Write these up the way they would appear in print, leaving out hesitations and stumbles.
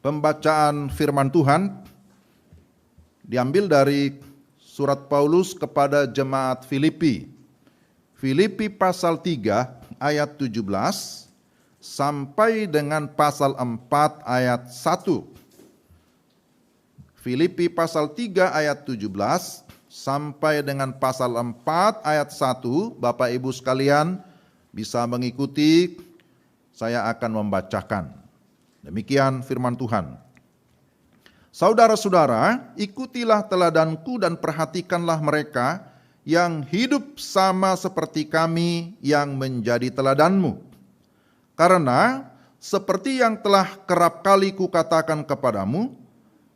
Pembacaan firman Tuhan diambil dari surat Paulus kepada jemaat Filipi. Filipi pasal 3 ayat 17 sampai dengan pasal 4 ayat 1. Filipi pasal 3 ayat 17 sampai dengan pasal 4 ayat 1. Bapak Ibu sekalian bisa mengikuti, saya akan membacakan. Demikian firman Tuhan. Saudara-saudara, ikutilah teladanku dan perhatikanlah mereka yang hidup sama seperti kami yang menjadi teladanmu. Karena seperti yang telah kerap kali kukatakan kepadamu,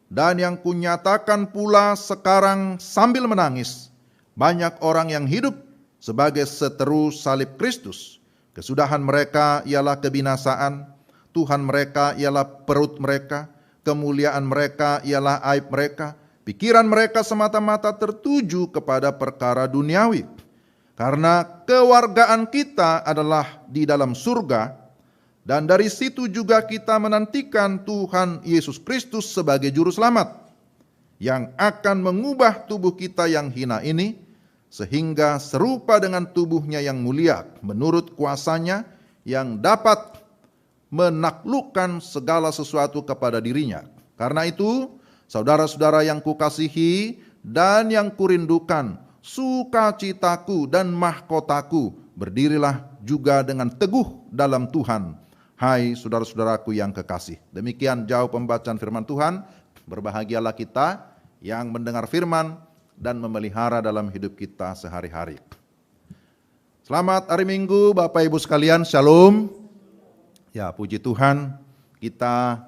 dan yang kunyatakan pula sekarang sambil menangis, banyak orang yang hidup sebagai seteru salib Kristus. Kesudahan mereka ialah kebinasaan, Tuhan mereka ialah perut mereka, kemuliaan mereka ialah aib mereka, pikiran mereka semata-mata tertuju kepada perkara duniawi. Karena kewargaan kita adalah di dalam surga, dan dari situ juga kita menantikan Tuhan Yesus Kristus sebagai juru selamat, yang akan mengubah tubuh kita yang hina ini, sehingga serupa dengan tubuhnya yang mulia, menurut kuasanya yang dapat menaklukkan segala sesuatu kepada dirinya. Karena itu, saudara-saudara yang kukasihi dan yang kurindukan, sukacitaku dan mahkotaku, berdirilah juga dengan teguh dalam Tuhan, hai saudara-saudaraku yang kekasih. Demikian jauh pembacaan firman Tuhan. Berbahagialah kita yang mendengar firman dan memelihara dalam hidup kita sehari-hari. Selamat hari Minggu Bapak Ibu sekalian, Shalom. Ya, puji Tuhan, kita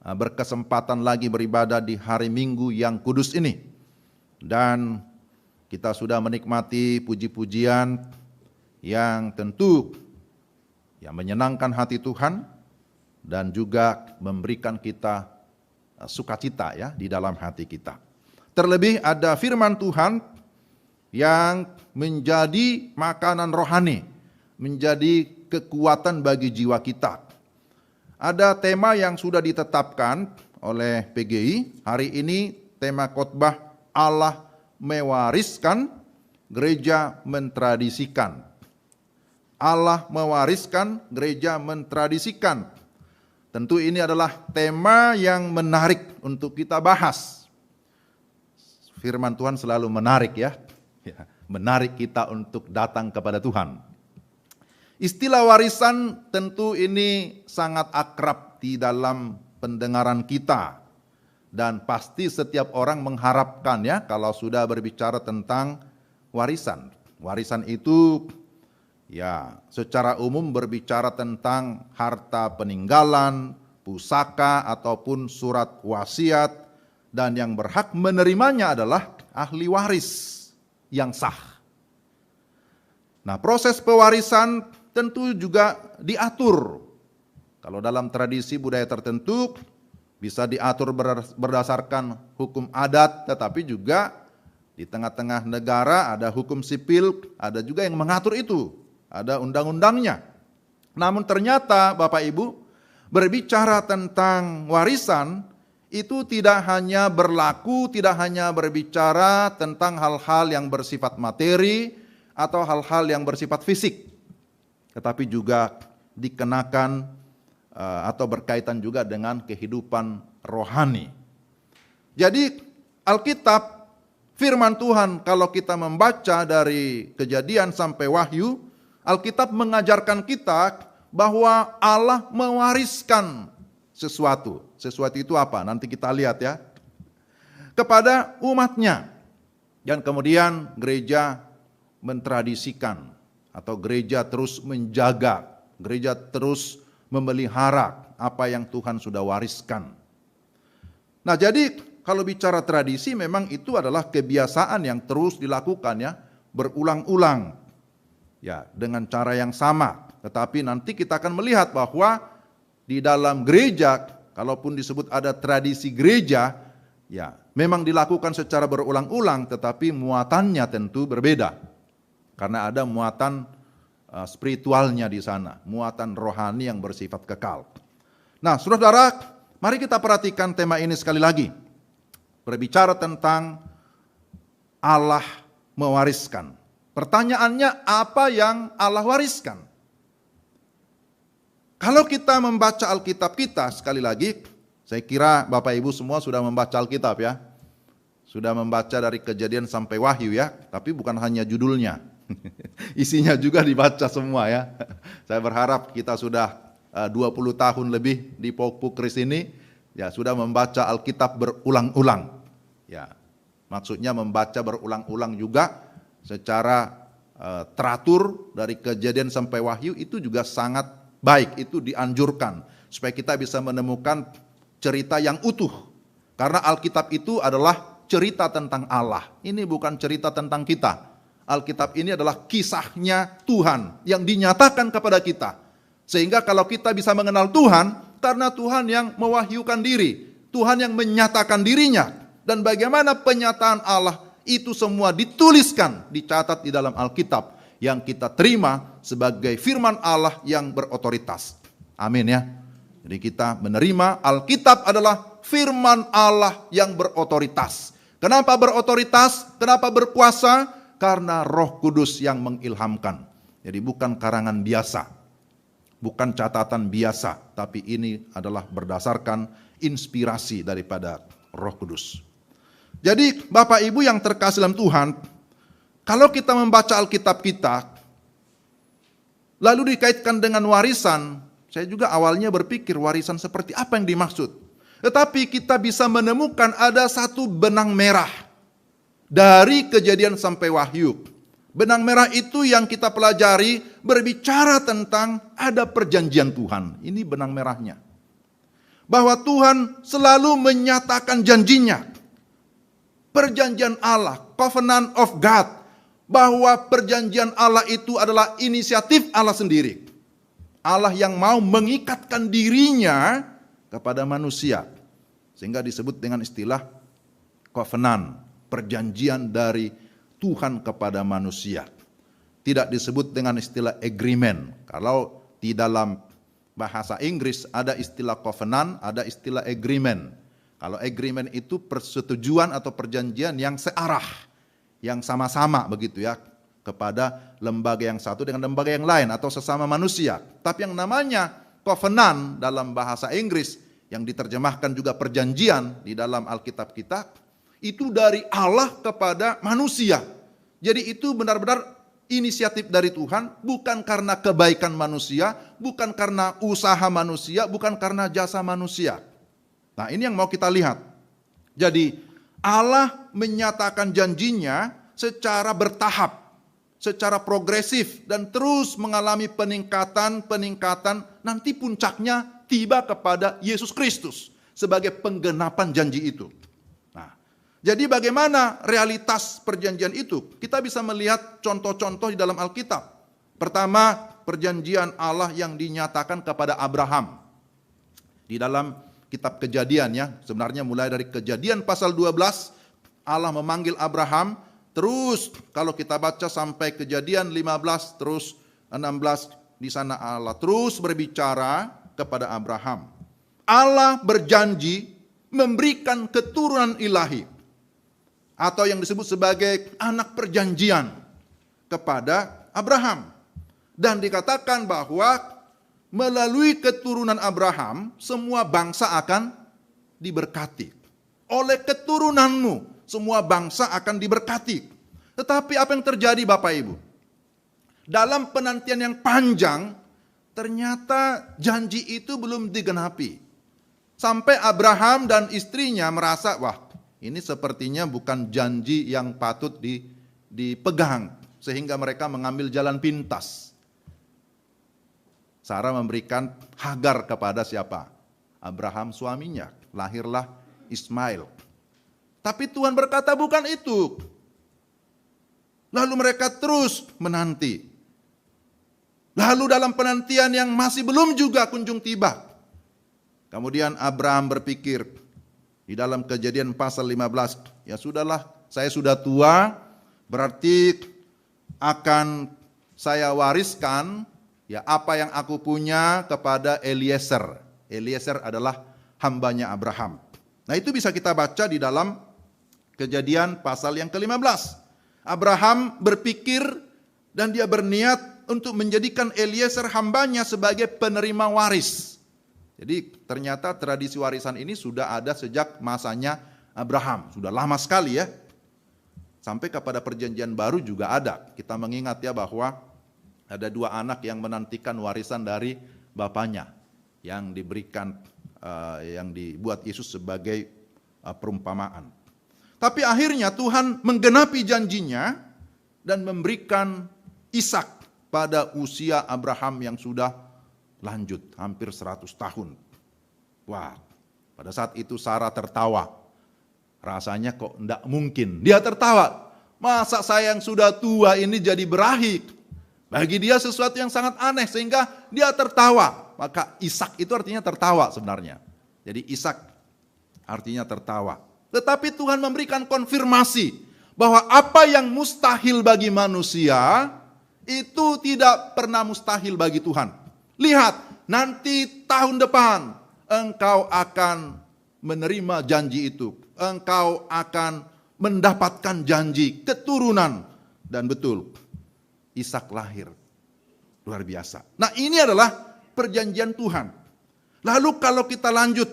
berkesempatan lagi beribadah di hari Minggu yang kudus ini. Dan kita sudah menikmati puji-pujian yang tentu menyenangkan hati Tuhan dan juga memberikan kita sukacita ya di dalam hati kita. Terlebih ada firman Tuhan yang menjadi makanan rohani, menjadi kekuatan bagi jiwa kita. Ada tema yang sudah ditetapkan oleh PGI. Hari ini tema khotbah Allah mewariskan, gereja mentradisikan. Allah mewariskan, gereja mentradisikan. Tentu ini adalah tema yang menarik untuk kita bahas. Firman Tuhan selalu menarik ya. Menarik kita untuk datang kepada Tuhan. Istilah warisan tentu ini sangat akrab di dalam pendengaran kita. Dan pasti setiap orang mengharapkan ya kalau sudah berbicara tentang warisan. Warisan itu ya secara umum berbicara tentang harta peninggalan, pusaka ataupun surat wasiat. Dan yang berhak menerimanya adalah ahli waris yang sah. Nah, proses pewarisan tentu juga diatur. Kalau dalam tradisi budaya tertentu bisa diatur berdasarkan hukum adat, tetapi juga di tengah-tengah negara ada hukum sipil, ada juga yang mengatur itu, ada undang-undangnya. Namun ternyata Bapak Ibu, berbicara tentang warisan itu tidak hanya berlaku, tidak hanya berbicara tentang hal-hal yang bersifat materi atau hal-hal yang bersifat fisik, tetapi juga dikenakan atau berkaitan juga dengan kehidupan rohani. Jadi Alkitab, firman Tuhan kalau kita membaca dari Kejadian sampai Wahyu, Alkitab mengajarkan kita bahwa Allah mewariskan sesuatu. Sesuatu itu apa? Nanti kita lihat ya. Kepada umatnya. Dan kemudian gereja mentradisikan. Atau gereja terus menjaga, gereja terus memelihara apa yang Tuhan sudah wariskan. Nah, jadi kalau bicara tradisi memang itu adalah kebiasaan yang terus dilakukan ya, berulang-ulang. Ya, dengan cara yang sama. Tetapi nanti kita akan melihat bahwa di dalam gereja, kalaupun disebut ada tradisi gereja, ya memang dilakukan secara berulang-ulang, tetapi muatannya tentu berbeda. Karena ada muatan spiritualnya di sana, muatan rohani yang bersifat kekal. Nah, saudara, Mari kita perhatikan tema ini sekali lagi. Berbicara tentang Allah mewariskan. Pertanyaannya, apa yang Allah wariskan? Kalau kita membaca Alkitab kita, sekali lagi, saya kira Bapak Ibu semua sudah membaca Alkitab ya. Sudah membaca dari Kejadian sampai Wahyu ya, tapi bukan hanya judulnya. Isinya juga dibaca semua ya. Saya berharap kita sudah 20 tahun lebih di Pokpuk Kris ini, ya sudah membaca Alkitab berulang-ulang. Ya, maksudnya membaca berulang-ulang juga secara teratur dari Kejadian sampai Wahyu itu juga sangat baik, itu dianjurkan supaya kita bisa menemukan cerita yang utuh. Karena Alkitab itu adalah cerita tentang Allah. Ini bukan cerita tentang kita. Alkitab ini adalah kisahnya Tuhan yang dinyatakan kepada kita. Sehingga kalau kita bisa mengenal Tuhan, karena Tuhan yang mewahyukan diri, Tuhan yang menyatakan dirinya, dan bagaimana penyataan Allah itu semua dituliskan, dicatat di dalam Alkitab yang kita terima sebagai firman Allah yang berotoritas. Amin ya. Jadi kita menerima Alkitab adalah firman Allah yang berotoritas. Kenapa berotoritas? Kenapa berkuasa? Karena Roh Kudus yang mengilhamkan. Jadi bukan karangan biasa, bukan catatan biasa, tapi ini adalah berdasarkan inspirasi daripada Roh Kudus. Jadi Bapak Ibu yang terkasih dalam Tuhan, kalau kita membaca Alkitab kita, lalu dikaitkan dengan warisan, saya juga awalnya berpikir warisan seperti apa yang dimaksud. Tetapi kita bisa menemukan ada satu benang merah dari Kejadian sampai Wahyu. Benang merah itu yang kita pelajari berbicara tentang ada perjanjian Tuhan. Ini benang merahnya. Bahwa Tuhan selalu menyatakan janjinya. Perjanjian Allah, covenant of God. Bahwa perjanjian Allah itu adalah inisiatif Allah sendiri. Allah yang mau mengikatkan dirinya kepada manusia. Sehingga disebut dengan istilah covenant, perjanjian dari Tuhan kepada manusia. Tidak disebut dengan istilah agreement. Kalau di dalam bahasa Inggris ada istilah covenant, ada istilah agreement. Kalau agreement itu persetujuan atau perjanjian yang searah, yang sama-sama begitu ya, kepada lembaga yang satu dengan lembaga yang lain atau sesama manusia. Tapi yang namanya covenant dalam bahasa Inggris yang diterjemahkan juga perjanjian di dalam Alkitab kita, itu dari Allah kepada manusia. Jadi itu benar-benar inisiatif dari Tuhan, bukan karena kebaikan manusia, bukan karena usaha manusia, bukan karena jasa manusia. Nah, ini yang mau kita lihat. Jadi Allah menyatakan janjinya secara bertahap, secara progresif, dan terus mengalami peningkatan, nanti puncaknya tiba kepada Yesus Kristus sebagai penggenapan janji itu. Nah, jadi bagaimana realitas perjanjian itu? Kita bisa melihat contoh-contoh di dalam Alkitab. Pertama, perjanjian Allah yang dinyatakan kepada Abraham. Di dalam kitab Kejadian ya, sebenarnya mulai dari Kejadian pasal 12, Allah memanggil Abraham, terus kalau kita baca sampai Kejadian 15, terus 16, di sana Allah terus berbicara kepada Abraham. Allah berjanji memberikan keturunan ilahi, atau yang disebut sebagai anak perjanjian kepada Abraham. Dan dikatakan bahwa melalui keturunan Abraham, semua bangsa akan diberkati. Oleh keturunanmu, semua bangsa akan diberkati. Tetapi apa yang terjadi Bapak Ibu? Dalam penantian yang panjang, ternyata janji itu belum digenapi. Sampai Abraham dan istrinya merasa, wah ini sepertinya bukan janji yang patut dipegang. Sehingga mereka mengambil jalan pintas. Sarah memberikan Hagar kepada siapa? Abraham suaminya. Lahirlah Ismail. Tapi Tuhan berkata bukan itu. Lalu mereka terus menanti. Lalu dalam penantian yang masih belum juga kunjung tiba. Kemudian Abraham berpikir di dalam Kejadian pasal 15, ya sudahlah, saya sudah tua, berarti akan saya wariskan ya apa yang aku punya kepada Eliezer. Eliezer adalah hambanya Abraham. Nah itu bisa kita baca di dalam Kejadian pasal yang ke-15. Abraham berpikir dan dia berniat untuk menjadikan Eliezer hambanya sebagai penerima waris. Jadi ternyata tradisi warisan ini sudah ada sejak masanya Abraham. Sudah lama sekali ya. Sampai kepada perjanjian baru juga ada. Kita mengingat ya bahwa ada 2 anak yang menantikan warisan dari bapaknya. Yang diberikan, yang dibuat Yesus sebagai perumpamaan. Tapi akhirnya Tuhan menggenapi janjinya dan memberikan Ishak pada usia Abraham yang sudah lanjut, hampir 100 tahun. Wah, pada saat itu Sarah tertawa. Rasanya kok enggak mungkin. Dia tertawa. Masa saya yang sudah tua ini jadi berahi? Bagi dia sesuatu yang sangat aneh sehingga dia tertawa. Maka Ishak itu artinya tertawa sebenarnya. Jadi Ishak artinya tertawa. Tetapi Tuhan memberikan konfirmasi bahwa apa yang mustahil bagi manusia itu tidak pernah mustahil bagi Tuhan. Lihat, nanti tahun depan engkau akan menerima janji itu. Engkau akan mendapatkan janji keturunan. Dan betul, Ishak lahir. Luar biasa. Nah ini adalah perjanjian Tuhan. Lalu kalau kita lanjut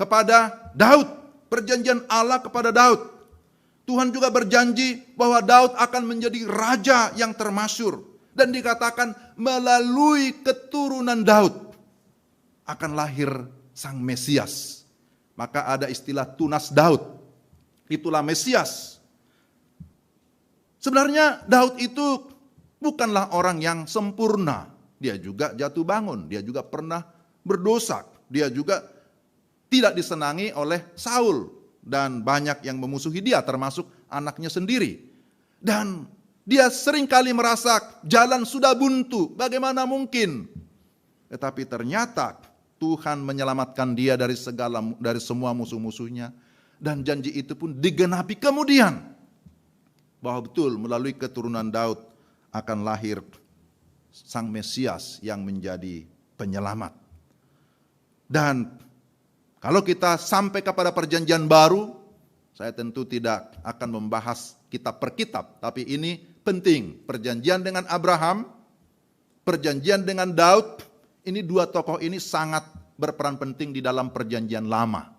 kepada Daud. Perjanjian Allah kepada Daud. Tuhan juga berjanji bahwa Daud akan menjadi raja yang termasyhur. Dan dikatakan melalui keturunan Daud akan lahir sang Mesias. Maka ada istilah tunas Daud. Itulah Mesias. Sebenarnya Daud itu bukanlah orang yang sempurna. Dia juga jatuh bangun. Dia juga pernah berdosa. Dia juga tidak disenangi oleh Saul dan banyak yang memusuhi dia termasuk anaknya sendiri. Dan dia seringkali merasa jalan sudah buntu, bagaimana mungkin? Tetapi ternyata Tuhan menyelamatkan dia dari semua musuh-musuhnya dan janji itu pun digenapi kemudian bahwa betul melalui keturunan Daud akan lahir sang Mesias yang menjadi penyelamat. Dan kalau kita sampai kepada perjanjian baru, saya tentu tidak akan membahas kitab per kitab, tapi ini penting. Perjanjian dengan Abraham, perjanjian dengan Daud, ini 2 tokoh ini sangat berperan penting di dalam perjanjian lama.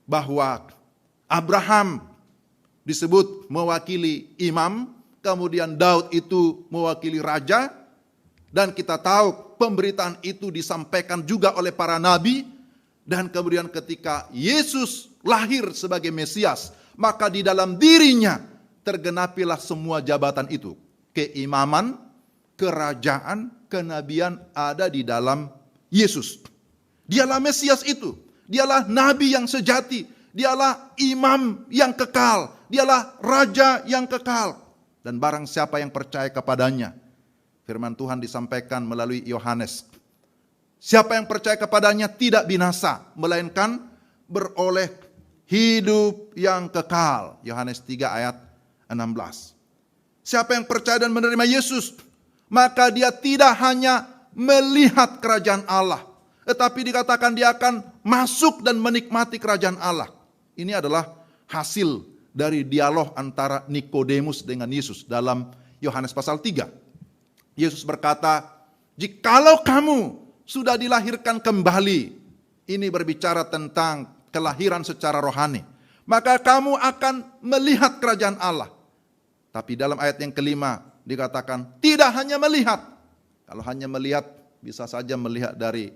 Bahwa Abraham disebut mewakili imam, kemudian Daud itu mewakili raja, dan kita tahu pemberitaan itu disampaikan juga oleh para nabi. Dan kemudian ketika Yesus lahir sebagai Mesias, maka di dalam dirinya tergenapilah semua jabatan itu. Keimaman, kerajaan, kenabian ada di dalam Yesus. Dialah Mesias itu. Dialah nabi yang sejati. Dialah imam yang kekal. Dialah raja yang kekal. Dan barang siapa yang percaya kepadanya, firman Tuhan disampaikan melalui Yohanes. Siapa yang percaya kepadanya tidak binasa, melainkan beroleh hidup yang kekal. Yohanes 3 ayat 16. Siapa yang percaya dan menerima Yesus, maka dia tidak hanya melihat kerajaan Allah, tetapi dikatakan dia akan masuk dan menikmati kerajaan Allah. Ini adalah hasil dari dialog antara Nikodemus dengan Yesus dalam Yohanes pasal 3. Yesus berkata, jikalau kamu sudah dilahirkan kembali, ini berbicara tentang kelahiran secara rohani, maka kamu akan melihat kerajaan Allah. Tapi dalam ayat yang kelima dikatakan tidak hanya melihat. Kalau hanya melihat bisa saja melihat dari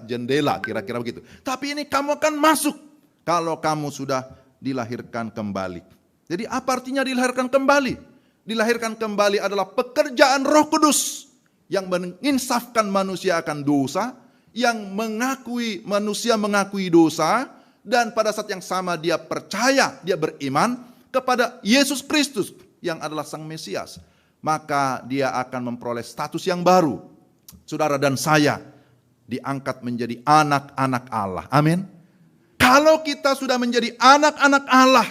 jendela kira-kira begitu. Tapi ini kamu akan masuk kalau kamu sudah dilahirkan kembali. Jadi apa artinya dilahirkan kembali? Dilahirkan kembali adalah pekerjaan Roh Kudus yang menginsafkan manusia akan dosa, yang manusia mengakui dosa, dan pada saat yang sama dia percaya, dia beriman kepada Yesus Kristus yang adalah Sang Mesias. Maka dia akan memperoleh status yang baru. Saudara dan saya diangkat menjadi anak-anak Allah. Amin. Kalau kita sudah menjadi anak-anak Allah,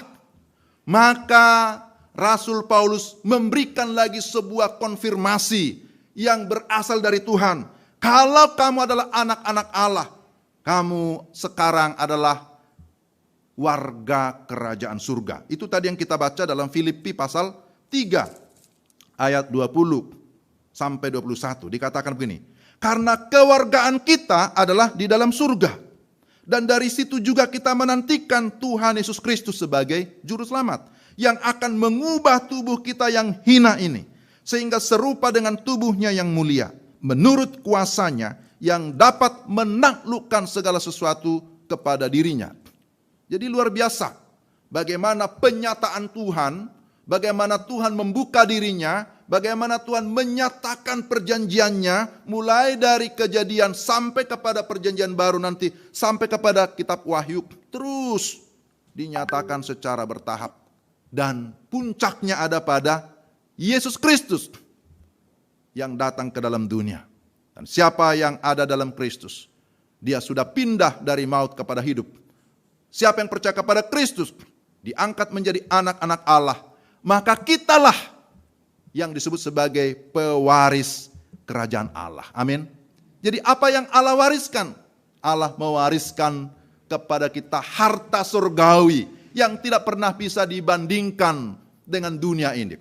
maka Rasul Paulus memberikan lagi sebuah konfirmasi yang berasal dari Tuhan. Kalau kamu adalah anak-anak Allah, kamu sekarang adalah warga kerajaan surga. Itu tadi yang kita baca dalam Filipi pasal 3 ayat 20 sampai 21. Dikatakan begini, karena kewargaan kita adalah di dalam surga. Dan dari situ juga kita menantikan Tuhan Yesus Kristus sebagai juru selamat, yang akan mengubah tubuh kita yang hina ini, sehingga serupa dengan tubuhnya yang mulia, menurut kuasanya yang dapat menaklukkan segala sesuatu kepada dirinya. Jadi luar biasa bagaimana penyataan Tuhan, bagaimana Tuhan membuka dirinya, bagaimana Tuhan menyatakan perjanjiannya mulai dari Kejadian sampai kepada perjanjian baru nanti, sampai kepada kitab Wahyu, terus dinyatakan secara bertahap. Dan puncaknya ada pada Yesus Kristus yang datang ke dalam dunia. Dan siapa yang ada dalam Kristus, dia sudah pindah dari maut kepada hidup. Siapa yang percaya kepada Kristus, diangkat menjadi anak-anak Allah, maka kitalah yang disebut sebagai pewaris kerajaan Allah. Amin. Jadi apa yang Allah wariskan? Allah mewariskan kepada kita harta surgawi yang tidak pernah bisa dibandingkan dengan dunia ini.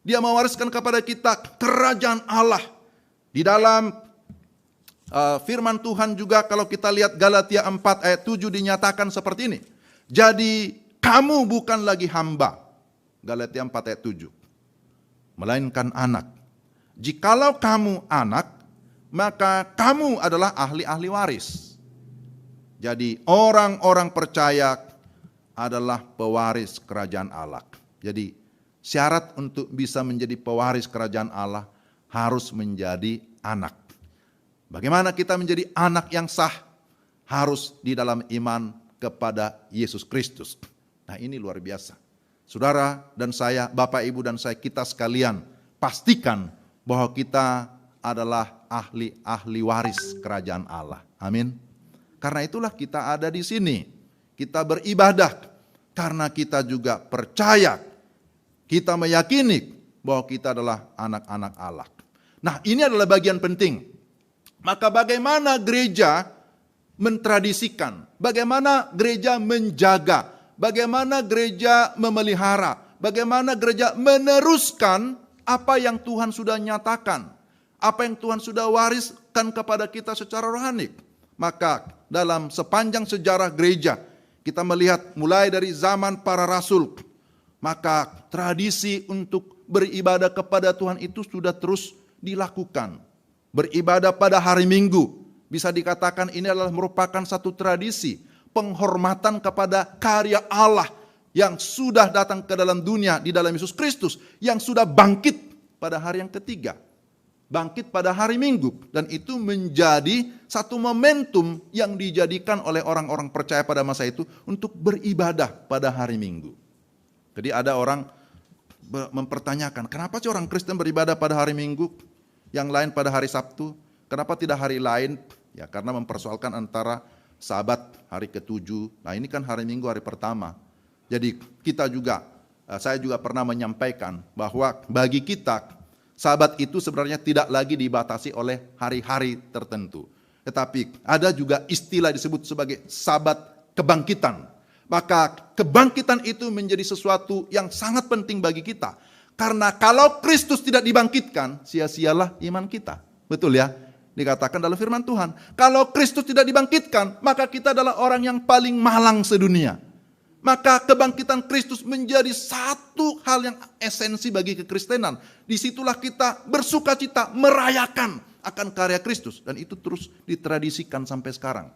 Dia mewariskan kepada kita kerajaan Allah. Di dalam firman Tuhan juga kalau kita lihat Galatia 4 ayat 7 dinyatakan seperti ini. Jadi kamu bukan lagi hamba. Galatia 4 ayat 7. Melainkan anak. Jikalau kamu anak, maka kamu adalah ahli-ahli waris. Jadi orang-orang percaya adalah pewaris kerajaan Allah. Jadi syarat untuk bisa menjadi pewaris kerajaan Allah harus menjadi anak. Bagaimana kita menjadi anak yang sah? Harus di dalam iman kepada Yesus Kristus. Nah ini luar biasa. Saudara dan saya, Bapak Ibu dan saya, kita sekalian pastikan bahwa kita adalah ahli-ahli waris kerajaan Allah. Amin. Karena itulah kita ada di sini. Kita beribadah karena kita juga percaya. Kita meyakini bahwa kita adalah anak-anak Allah. Nah, ini adalah bagian penting. Maka bagaimana gereja mentradisikan? Bagaimana gereja menjaga? Bagaimana gereja memelihara? Bagaimana gereja meneruskan apa yang Tuhan sudah nyatakan? Apa yang Tuhan sudah wariskan kepada kita secara rohani? Maka dalam sepanjang sejarah gereja, kita melihat mulai dari zaman para rasul, maka tradisi untuk beribadah kepada Tuhan itu sudah terus dilakukan. Beribadah pada hari Minggu, bisa dikatakan ini adalah merupakan satu tradisi penghormatan kepada karya Allah yang sudah datang ke dalam dunia di dalam Yesus Kristus, yang sudah bangkit pada hari yang ketiga. Bangkit pada hari Minggu, dan itu menjadi satu momentum yang dijadikan oleh orang-orang percaya pada masa itu untuk beribadah pada hari Minggu. Jadi ada orang mempertanyakan, kenapa sih orang Kristen beribadah pada hari Minggu, yang lain pada hari Sabtu, kenapa tidak hari lain? Ya karena mempersoalkan antara Sabat hari ke-7, nah ini kan hari Minggu hari pertama. Jadi kita juga, saya juga pernah menyampaikan bahwa bagi kita, Sabat itu sebenarnya tidak lagi dibatasi oleh hari-hari tertentu. Tetapi ada juga istilah disebut sebagai Sabat kebangkitan. Maka kebangkitan itu menjadi sesuatu yang sangat penting bagi kita. Karena kalau Kristus tidak dibangkitkan, sia-sialah iman kita. Betul ya? Dikatakan dalam firman Tuhan. Kalau Kristus tidak dibangkitkan, maka kita adalah orang yang paling malang sedunia. Maka kebangkitan Kristus menjadi satu hal yang esensi bagi kekristenan. Disitulah kita bersuka cita, merayakan akan karya Kristus. Dan itu terus ditradisikan sampai sekarang.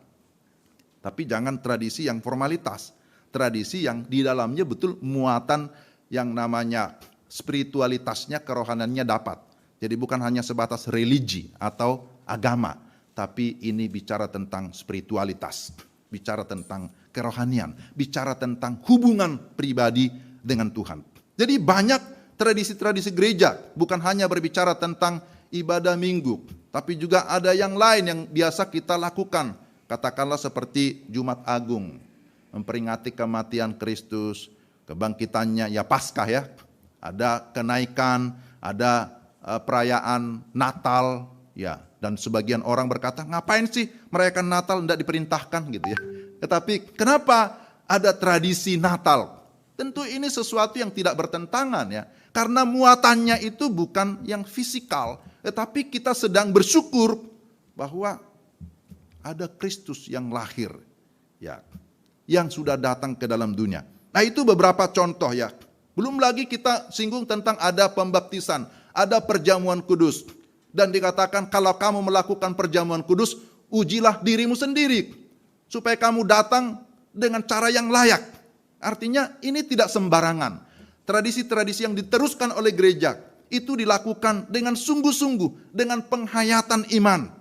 Tapi jangan tradisi yang formalitas. Tradisi yang di dalamnya betul muatan yang namanya spiritualitasnya, kerohaniannya dapat. Jadi bukan hanya sebatas religi atau agama. Tapi ini bicara tentang spiritualitas. Bicara tentang kerohanian, bicara tentang hubungan pribadi dengan Tuhan. Jadi banyak tradisi-tradisi gereja, bukan hanya berbicara tentang ibadah minggu, tapi juga ada yang lain yang biasa kita lakukan. Katakanlah seperti Jumat Agung, memperingati kematian Kristus, kebangkitannya, ya Paskah ya. Ada kenaikan, ada perayaan Natal, Ya, dan sebagian orang berkata, ngapain sih merayakan Natal, tidak diperintahkan gitu ya. Tetapi kenapa ada tradisi Natal? Tentu ini sesuatu yang tidak bertentangan ya. Karena muatannya itu bukan yang fisikal, tetapi kita sedang bersyukur bahwa ada Kristus yang lahir ya, yang sudah datang ke dalam dunia. Nah, itu beberapa contoh ya. Belum lagi kita singgung tentang ada pembaptisan, ada perjamuan kudus. Dan dikatakan kalau kamu melakukan perjamuan kudus, ujilah dirimu sendiri supaya kamu datang dengan cara yang layak. Artinya ini tidak sembarangan. Tradisi-tradisi yang diteruskan oleh gereja itu dilakukan dengan sungguh-sungguh, dengan penghayatan iman.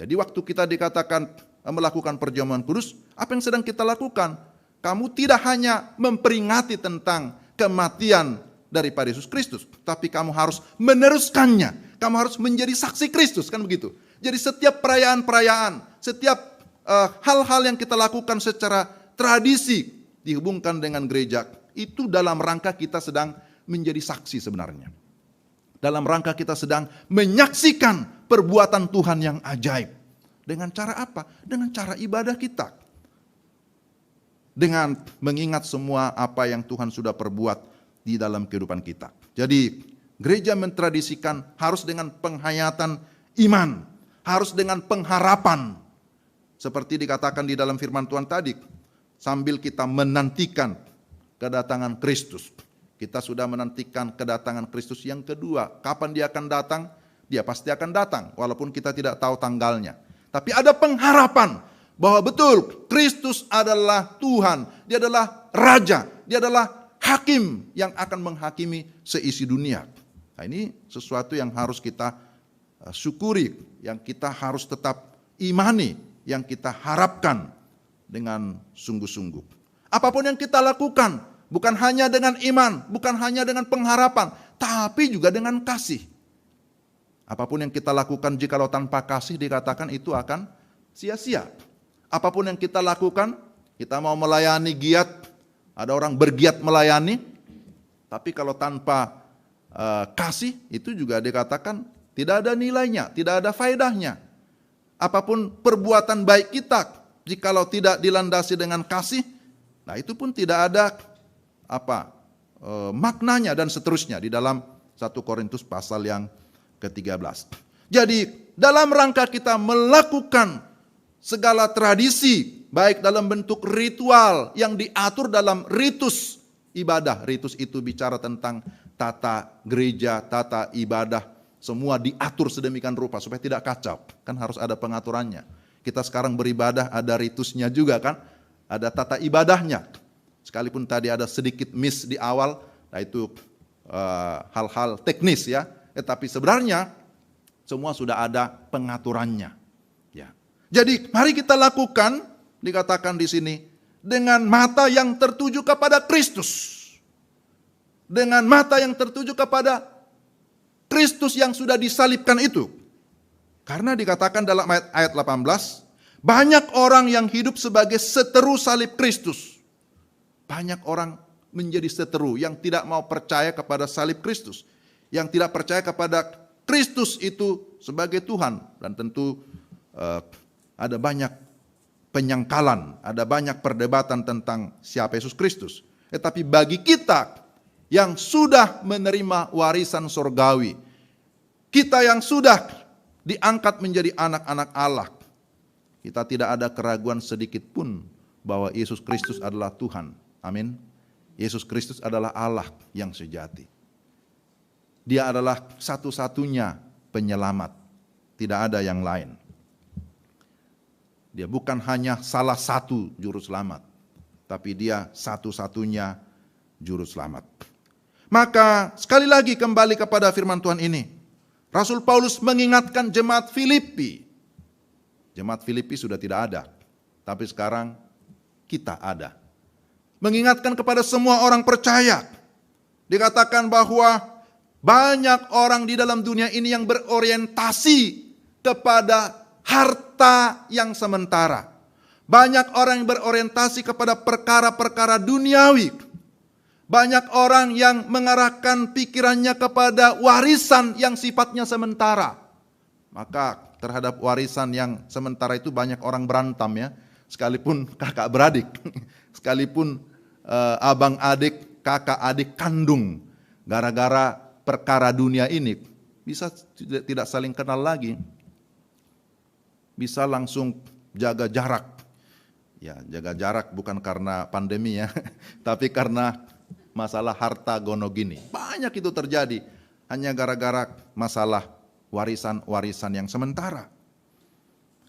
Jadi waktu kita dikatakan melakukan perjamuan kudus, apa yang sedang kita lakukan? Kamu tidak hanya memperingati tentang kematian daripada Yesus Kristus, tapi kamu harus meneruskannya. Kamu harus menjadi saksi Kristus, kan begitu. Jadi setiap perayaan-perayaan, setiap hal-hal yang kita lakukan secara tradisi dihubungkan dengan gereja, itu dalam rangka kita sedang menjadi saksi sebenarnya. Dalam rangka kita sedang menyaksikan perbuatan Tuhan yang ajaib. Dengan cara apa? Dengan cara ibadah kita. Dengan mengingat semua apa yang Tuhan sudah perbuat di dalam kehidupan kita. Jadi gereja mentradisikan harus dengan penghayatan iman, harus dengan pengharapan. Seperti dikatakan di dalam firman Tuhan tadi, sambil kita menantikan kedatangan Kristus. Kita sudah menantikan kedatangan Kristus yang kedua. Kapan dia akan datang? Dia pasti akan datang, walaupun kita tidak tahu tanggalnya. Tapi ada pengharapan bahwa betul Kristus adalah Tuhan, dia adalah Raja, dia adalah Hakim yang akan menghakimi seisi dunia. Nah, ini sesuatu yang harus kita syukuri, yang kita harus tetap imani, yang kita harapkan dengan sungguh-sungguh. Apapun yang kita lakukan, bukan hanya dengan iman, bukan hanya dengan pengharapan, tapi juga dengan kasih. Apapun yang kita lakukan jikalau tanpa kasih dikatakan itu akan sia-sia. Apapun yang kita lakukan, kita mau melayani giat, ada orang bergiat melayani, tapi kalau tanpa kasih itu juga dikatakan tidak ada nilainya, tidak ada faedahnya. Apapun perbuatan baik kita, jikalau tidak dilandasi dengan kasih, nah itu pun tidak ada maknanya dan seterusnya di dalam 1 Korintus pasal yang ke-13. Jadi dalam rangka kita melakukan segala tradisi, baik dalam bentuk ritual yang diatur dalam ritus ibadah. Ritus itu bicara tentang tata gereja, tata ibadah, semua diatur sedemikian rupa supaya tidak kacau. Kan harus ada pengaturannya. Kita sekarang beribadah ada ritusnya juga kan, ada tata ibadahnya. Sekalipun tadi ada sedikit miss di awal, nah itu hal-hal teknis ya. Tapi sebenarnya semua sudah ada pengaturannya. Ya. Jadi mari kita lakukan, dikatakan di sini, dengan mata yang tertuju kepada Kristus. Dengan mata yang tertuju kepada Kristus yang sudah disalibkan itu. Karena dikatakan dalam ayat 18, banyak orang yang hidup sebagai seteru salib Kristus. Banyak orang menjadi seteru yang tidak mau percaya kepada salib Kristus. Yang tidak percaya kepada Kristus itu sebagai Tuhan. Dan tentu ada banyak penyangkalan, ada banyak perdebatan tentang siapa Yesus Kristus. Tetapi bagi kita yang sudah menerima warisan surgawi, kita yang sudah diangkat menjadi anak-anak Allah, kita tidak ada keraguan sedikit pun bahwa Yesus Kristus adalah Tuhan. Amin. Yesus Kristus adalah Allah yang sejati. Dia adalah satu-satunya penyelamat. Tidak ada yang lain. Dia bukan hanya salah satu juru selamat, tapi dia satu-satunya juru selamat. Maka sekali lagi kembali kepada firman Tuhan ini. Rasul Paulus mengingatkan jemaat Filipi. Jemaat Filipi sudah tidak ada, tapi sekarang kita ada. Mengingatkan kepada semua orang percaya. Dikatakan bahwa banyak orang di dalam dunia ini yang berorientasi kepada harta yang sementara. Banyak orang yang berorientasi kepada perkara-perkara duniawi. Banyak orang yang mengarahkan pikirannya kepada warisan yang sifatnya sementara. Maka terhadap warisan yang sementara itu banyak orang berantem ya. Sekalipun kakak beradik, sekalipun abang adik, kakak adik kandung. Gara-gara perkara dunia ini bisa tidak saling kenal lagi. Bisa langsung jaga jarak. Ya, jaga jarak bukan karena pandemi ya, tapi karena masalah harta gono gini. Banyak itu terjadi hanya gara-gara masalah warisan-warisan yang sementara.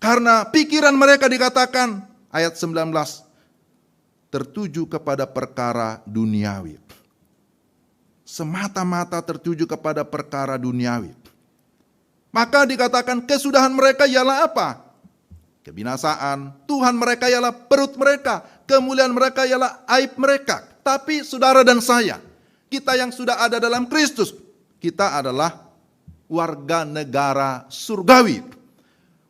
Karena pikiran mereka dikatakan ayat 19 tertuju kepada perkara duniawi. Semata-mata tertuju kepada perkara duniawi. Maka dikatakan kesudahan mereka ialah apa? Kebinasaan. Tuhan mereka ialah perut mereka. Kemuliaan mereka ialah aib mereka. Tapi saudara dan saya, kita yang sudah ada dalam Kristus, kita adalah warga negara surgawi.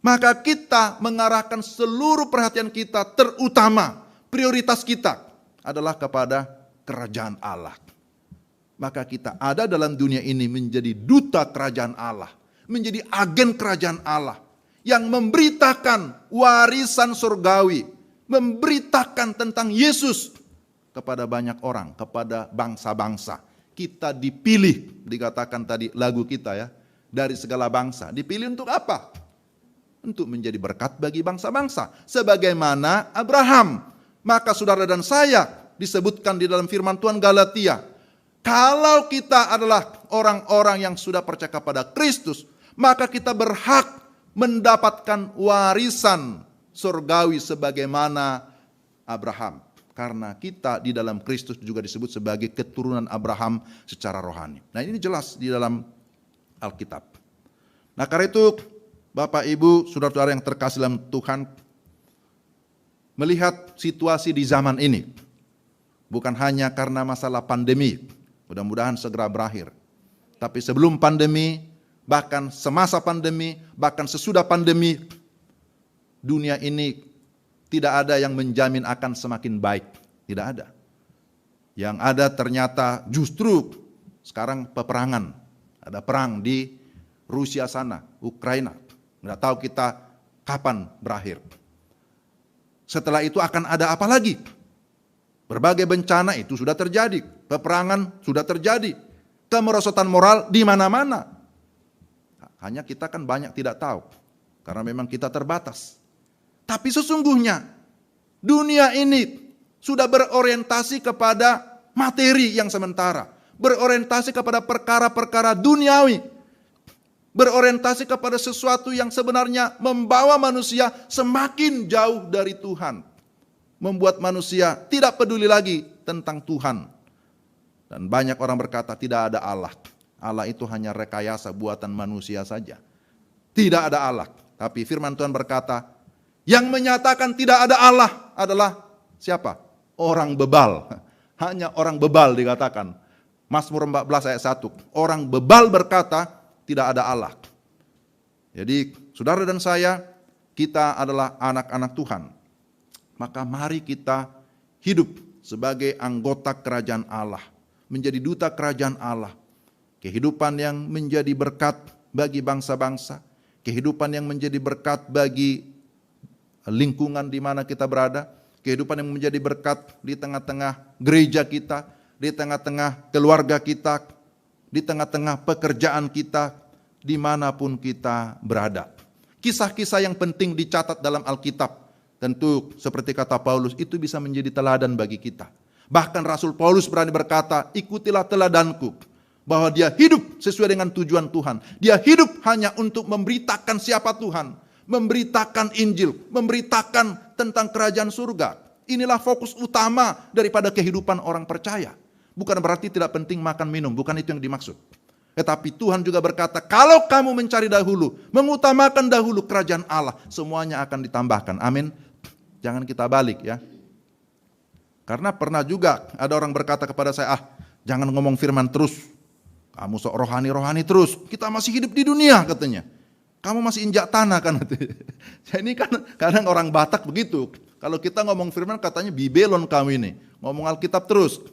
Maka kita mengarahkan seluruh perhatian kita, terutama prioritas kita adalah kepada kerajaan Allah. Maka kita ada dalam dunia ini menjadi duta kerajaan Allah, menjadi agen kerajaan Allah yang memberitakan warisan surgawi, memberitakan tentang Yesus kepada banyak orang, kepada bangsa-bangsa. Kita dipilih, dikatakan tadi lagu kita ya, dari segala bangsa. Dipilih untuk apa? Untuk menjadi berkat bagi bangsa-bangsa. Sebagaimana Abraham. Maka saudara dan saya disebutkan di dalam firman Tuhan Galatia. Kalau kita adalah orang-orang yang sudah percaya kepada Kristus, maka kita berhak mendapatkan warisan surgawi sebagaimana Abraham. Karena kita di dalam Kristus juga disebut sebagai keturunan Abraham secara rohani. Nah ini jelas di dalam Alkitab. Nah karena itu Bapak Ibu saudara-saudara yang terkasih dalam Tuhan, melihat situasi di zaman ini, bukan hanya karena masalah pandemi, mudah-mudahan segera berakhir. Tapi sebelum pandemi, bahkan semasa pandemi, bahkan sesudah pandemi, dunia ini tidak ada yang menjamin akan semakin baik. Tidak ada. Yang ada ternyata justru sekarang peperangan. Ada perang di Rusia sana, Ukraina. Nggak tahu kita kapan berakhir. Setelah itu akan ada apa lagi? Berbagai bencana itu sudah terjadi. Peperangan sudah terjadi. Kemerosotan moral di mana-mana. Hanya kita kan banyak tidak tahu. Karena memang kita terbatas. Tapi sesungguhnya dunia ini sudah berorientasi kepada materi yang sementara. Berorientasi kepada perkara-perkara duniawi. Berorientasi kepada sesuatu yang sebenarnya membawa manusia semakin jauh dari Tuhan. Membuat manusia tidak peduli lagi tentang Tuhan. Dan banyak orang berkata tidak ada Allah. Allah itu hanya rekayasa buatan manusia saja. Tidak ada Allah. Tapi firman Tuhan berkata, yang menyatakan tidak ada Allah adalah siapa? Orang bebal. Hanya orang bebal dikatakan. Mazmur 14 ayat 1. Orang bebal berkata tidak ada Allah. Jadi saudara dan saya, kita adalah anak-anak Tuhan. Maka mari kita hidup sebagai anggota kerajaan Allah. Menjadi duta kerajaan Allah. Kehidupan yang menjadi berkat bagi bangsa-bangsa. Kehidupan yang menjadi berkat bagi lingkungan di mana kita berada, kehidupan yang menjadi berkat di tengah-tengah gereja kita, di tengah-tengah keluarga kita, di tengah-tengah pekerjaan kita, dimanapun kita berada. Kisah-kisah yang penting dicatat dalam Alkitab, tentu seperti kata Paulus, itu bisa menjadi teladan bagi kita. Bahkan Rasul Paulus berani berkata, ikutilah teladanku, bahwa dia hidup sesuai dengan tujuan Tuhan. Dia hidup hanya untuk memberitakan siapa Tuhan, memberitakan Injil, memberitakan tentang kerajaan surga. Inilah fokus utama daripada kehidupan orang percaya. Bukan berarti tidak penting makan minum, bukan itu yang dimaksud. Tetapi Tuhan juga berkata, kalau kamu mencari dahulu, mengutamakan dahulu kerajaan Allah, semuanya akan ditambahkan. Amin. Jangan kita balik ya. Karena pernah juga ada orang berkata kepada saya, jangan ngomong firman terus. Kamu sok rohani-rohani terus. Kita masih hidup di dunia katanya. Kamu masih injak tanah kan. Ini kan kadang orang Batak begitu. Kalau kita ngomong firman katanya bibelon kamu ini. Ngomong Alkitab terus.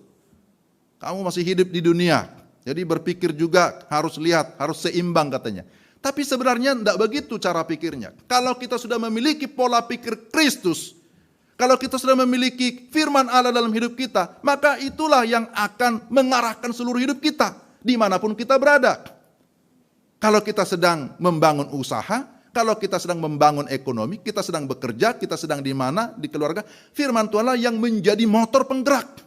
Kamu masih hidup di dunia. Jadi berpikir juga harus lihat, harus seimbang katanya. Tapi sebenarnya tidak begitu cara pikirnya. Kalau kita sudah memiliki pola pikir Kristus, kalau kita sudah memiliki firman Allah dalam hidup kita, maka itulah yang akan mengarahkan seluruh hidup kita, dimanapun kita berada. Kalau kita sedang membangun usaha, kalau kita sedang membangun ekonomi, kita sedang bekerja, kita sedang di mana, di keluarga, firman Tuhanlah yang menjadi motor penggerak,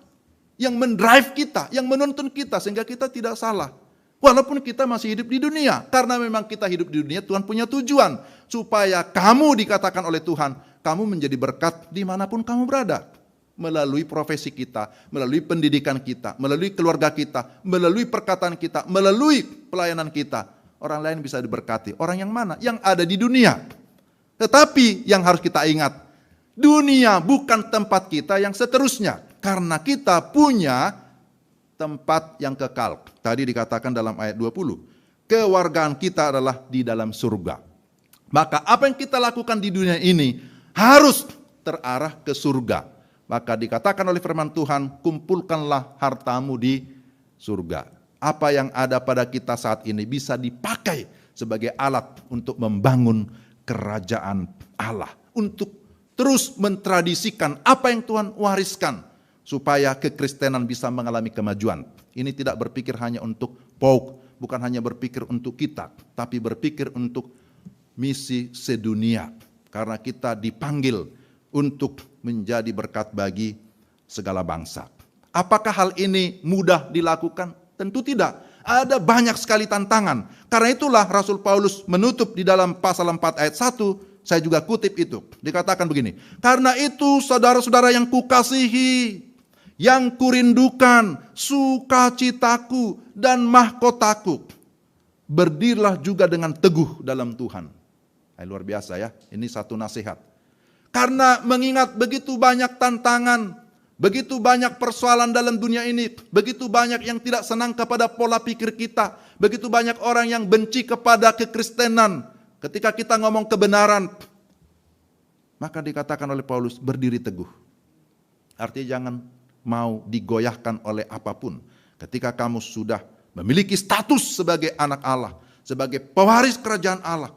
yang mendrive kita, yang menuntun kita, sehingga kita tidak salah. Walaupun kita masih hidup di dunia, karena memang kita hidup di dunia, Tuhan punya tujuan, supaya kamu dikatakan oleh Tuhan, kamu menjadi berkat dimanapun kamu berada. Melalui profesi kita, melalui pendidikan kita, melalui keluarga kita, melalui perkataan kita, melalui pelayanan kita. Orang lain bisa diberkati. Orang yang mana? Yang ada di dunia. Tetapi yang harus kita ingat, dunia bukan tempat kita yang seterusnya. Karena kita punya tempat yang kekal. Tadi dikatakan dalam ayat 20, kewargaan kita adalah di dalam surga. Maka apa yang kita lakukan di dunia ini harus terarah ke surga. Maka dikatakan oleh firman Tuhan, kumpulkanlah hartamu di surga. Apa yang ada pada kita saat ini bisa dipakai sebagai alat untuk membangun kerajaan Allah. Untuk terus mentradisikan apa yang Tuhan wariskan, supaya kekristenan bisa mengalami kemajuan. Ini tidak berpikir hanya untuk POUK, bukan hanya berpikir untuk kita, tapi berpikir untuk misi sedunia. Karena kita dipanggil untuk menjadi berkat bagi segala bangsa. Apakah hal ini mudah dilakukan? Tentu tidak. Ada banyak sekali tantangan. Karena itulah Rasul Paulus menutup di dalam pasal 4 ayat 1, saya juga kutip itu. Dikatakan begini, karena itu saudara-saudara yang kukasihi, yang kurindukan, sukacitaku dan mahkotaku, berdirilah juga dengan teguh dalam Tuhan. Luar biasa ya, ini satu nasihat. Karena mengingat begitu banyak tantangan, begitu banyak persoalan dalam dunia ini, begitu banyak yang tidak senang kepada pola pikir kita, begitu banyak orang yang benci kepada kekristenan. Ketika kita ngomong kebenaran, maka dikatakan oleh Paulus, berdiri teguh. Artinya jangan mau digoyahkan oleh apapun. Ketika kamu sudah memiliki status sebagai anak Allah, sebagai pewaris kerajaan Allah,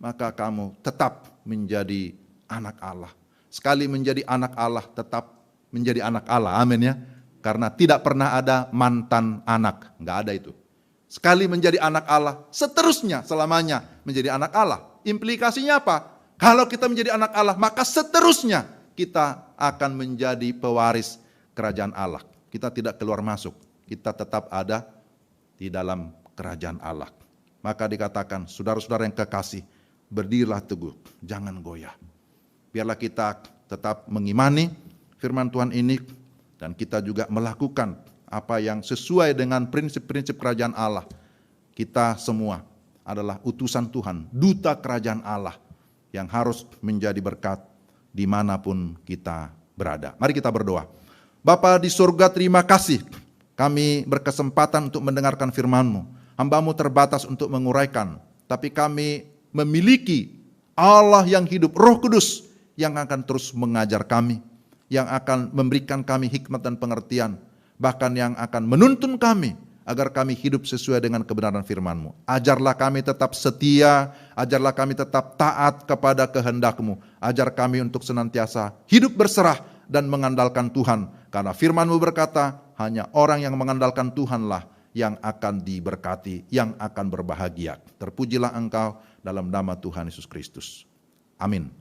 maka kamu tetap menjadi anak Allah. Sekali menjadi anak Allah, tetap menjadi anak Allah. Amin ya. Karena tidak pernah ada mantan anak. Enggak ada itu. Sekali menjadi anak Allah, seterusnya selamanya menjadi anak Allah. Implikasinya apa? Kalau kita menjadi anak Allah, maka seterusnya kita akan menjadi pewaris kerajaan Allah. Kita tidak keluar masuk, kita tetap ada di dalam kerajaan Allah. Maka dikatakan, saudara-saudara yang kekasih, berdirilah teguh, jangan goyah. Biarlah kita tetap mengimani firman Tuhan ini, dan kita juga melakukan apa yang sesuai dengan prinsip-prinsip kerajaan Allah. Kita semua adalah utusan Tuhan, duta kerajaan Allah, yang harus menjadi berkat dimanapun kita berada. Mari kita berdoa. Bapa di surga, terima kasih kami berkesempatan untuk mendengarkan firman-Mu. Hamba-Mu terbatas untuk menguraikan, tapi kami memiliki Allah yang hidup, Roh Kudus yang akan terus mengajar kami, yang akan memberikan kami hikmat dan pengertian, bahkan yang akan menuntun kami agar kami hidup sesuai dengan kebenaran firman-Mu. Ajarlah kami tetap setia, ajarlah kami tetap taat kepada kehendak-Mu, ajar kami untuk senantiasa hidup berserah dan mengandalkan Tuhan. Karena firman-Mu berkata, hanya orang yang mengandalkan Tuhanlah yang akan diberkati, yang akan berbahagia. Terpujilah Engkau dalam nama Tuhan Yesus Kristus. Amin.